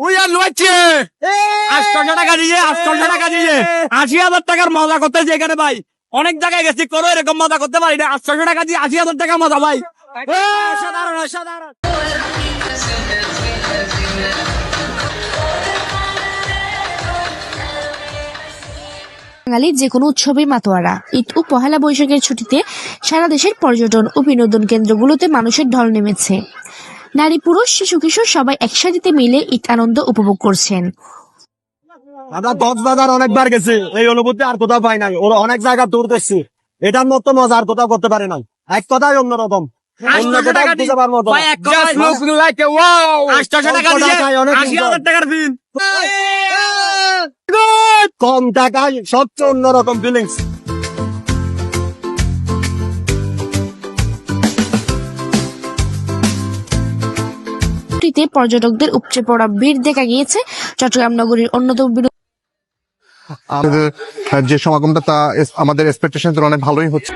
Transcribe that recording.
ওই আর লুয়াচ্ছে 800 টাকা দিয়ে 80,000 টাকার মজা করতে যেখানে ভাই অনেক জায়গায় গেছি কোনো এরকম মজা করতে পারি না 800 টাকা দিয়ে 80,000 টাকা মজা ভাই সাধারণ সাধারণ বাঙালির যে কোনো উৎসবে মাতোয়ারা। ঈদ ও পহেলা বৈশাখের ছুটিতে সারা দেশের পর্যটন ও বিনোদন কেন্দ্রগুলোতে মানুষের ঢল নেমেছে। নারী পুরুষ শিশু কিশোর সবাই একসাথে মিলে ঈদ আনন্দ উপভোগ করছেন। আমরা কক্সবাজার অনেকবার গেছি, এই অনুভূতি আর কোথাও পাই নাই। ওরা অনেক জায়গা দূর দেখছি, এটার মতো মজা আর কোথাও করতে পারে নাই। এক কথাই অন্যরকম, অন্য কোথাও বুঝে পাওয়ার মতো না। Just look like a wow 800 টাকা দিয়ে অনেক 80,000 টাকার ফিল্ম কম টাকায় সবচেয়ে অন্যরকম ফিলিংস। ছুটিতে পর্যটকদের উপচে পড়া ভিড় দেখা গিয়েছে চট্টগ্রাম নগরীর অন্যতম আমাদের যে সমাগমটা তা আমাদের এক্সপেকটেশন অনেক ভালোই হচ্ছে।